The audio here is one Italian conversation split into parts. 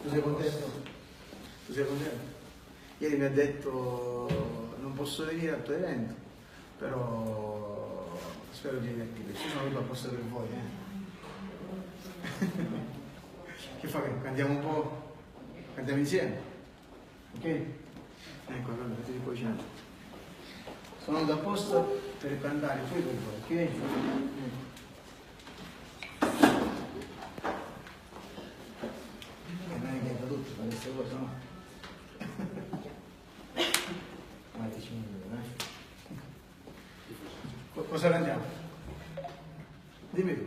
Tu sei contento? Tu sei contento? Ieri mi ha detto non posso venire al tuo evento, però spero di venire qui, perché sono venuto apposta per voi. Che fa? Cantiamo un po'? Cantiamo insieme? Ok? Ecco, allora mettiti poi vicino. Sono venuto apposta per cantare poi per voi, ok? Non è che è tutto, fa queste cose, no? Mettici un po', cosa cantiamo? Dimmi tu.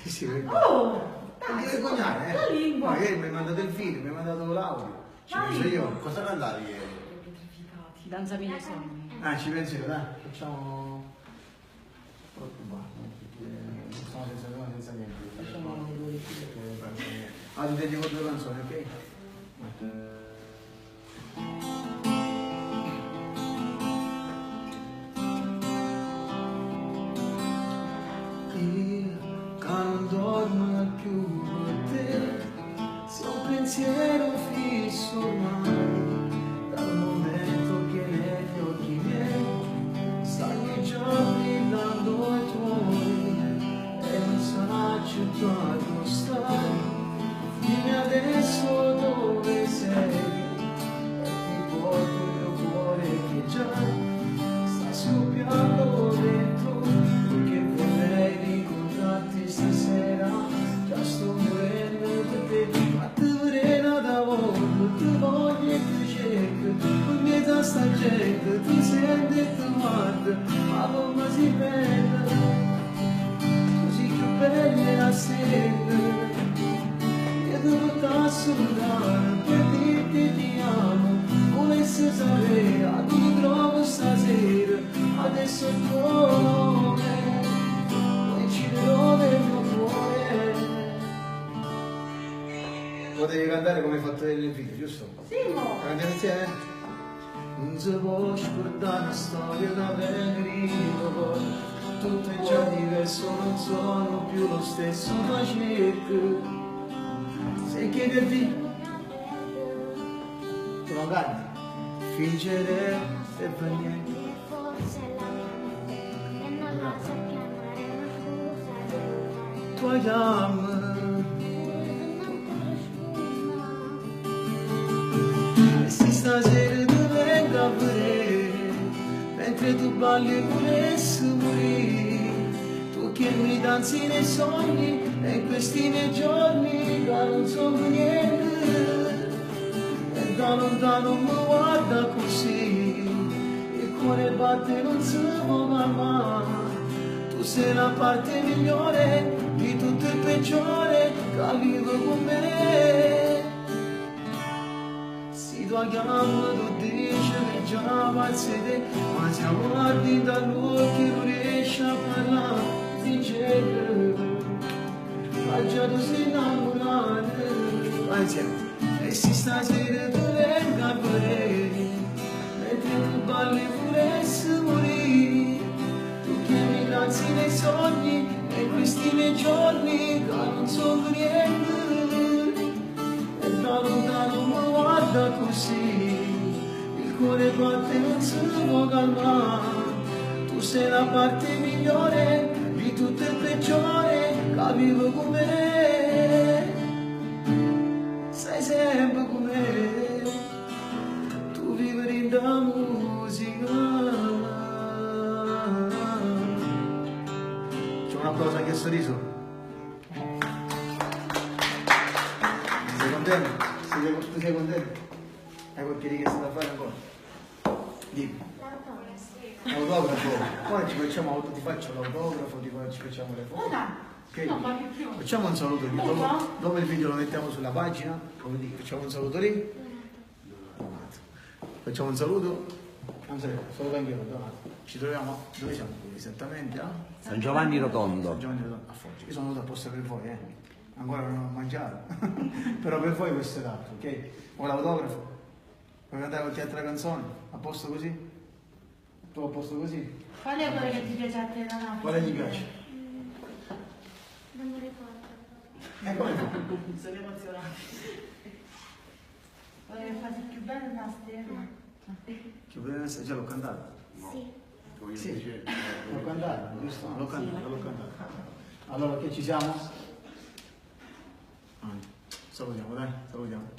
Sì, oh, non ti vergognare, la lingua. Ma ieri mi hai mandato il video, mi hai mandato l'audio. Ci penso io. Cosa cantavi ieri? Danzami nei sogni. Ci penso io, dai. Facciamo... Stiamo senza niente. Facciamo due file. Ti dedico due canzoni, ok? Non dormo più con te, sei un pensiero fisso ormai, dal momento che negli occhi miei stai già brillando ai tuoi, e non sai quando stai, dimmi adesso dove sei, e ti porto il mio cuore che già sta scoppiando dentro, perché vorrei rincontrarti stasera, già sto morendo per te, ma ti vorrei da volta, ti voglio e ti cerco, non mi da sta gente, ti senti e ti guarda, ma come si bella, così più bella la sera, io devo t'assolutare, per dirti ti amo, volessi sapere, a ti trovo stasera, adesso è tuo nome, ucciderò nel mio cuore. Potevi cantare come hai fatto nel video, giusto? Sì, mo. Cantiamo insieme? Non si può scordare una storia da venire, tutto è già diverso, non sono più lo stesso, ma cerco. Se chiederti, tu non canti, fingere e per niente. Tu ami. E se stasera ti vengo a vedere, mentre tu balli vorresti morire, tu che mi danzi nei sogni, e in questi miei giorni che non so niente, e da lontano mi guarda così, il cuore batte non si può calmare, tu sei la parte migliore di tutto il peggiore che vivo con me. Si tua chiama, tu dici che già pazzete, ma siamo ardi dall'occhio, non riesci a parlare, sincero, ma già tu sei innamorato. Vai insieme. E se stasera tu venga a vedere, mentre tu balli vorresti morire, tu che mi danzi nei sogni, e in questi miei giorni che non so niente, e da lontano mi guarda così, il cuore batte non si può calmare, tu sei la parte migliore di tutto il peggiore che vivo con me, sei sempre con me, tu vivi da musica. C'è un applauso anche a Sorriso. Sei contento? Tu sei contento? Hai qualche richiesta da fare ancora? Dimmi. L'autografo? Poi ci facciamo, ti faccio l'autografo, ci facciamo le foto. Okay. No, ma che più? Facciamo un saluto, dopo il video lo mettiamo sulla pagina, come dico, facciamo un saluto lì. Facciamo un saluto. Saluto anche io, ci troviamo, dove siamo? Esattamente a San Giovanni Rotondo. San Giovanni Rotondo, a Foggia. Io sono venuto apposta per voi, ancora non ho mangiato, però per voi questo è dato, ok? Ho l'autografo, vuoi cantare qualche altra canzone? A posto così? Tu a posto così? Qual è quello che ti piace a te da Napoli? Quale gli piace? Non mi ricordo. Come fa? Sono emozionati. Vorrei fare più bella la stella. Che poteva essere, già l'ho cantata. Sì. Sì, l'ho cantata, giusto? L'ho cantata. Allora che ci siamo? Salutiamo, dai, salutiamo.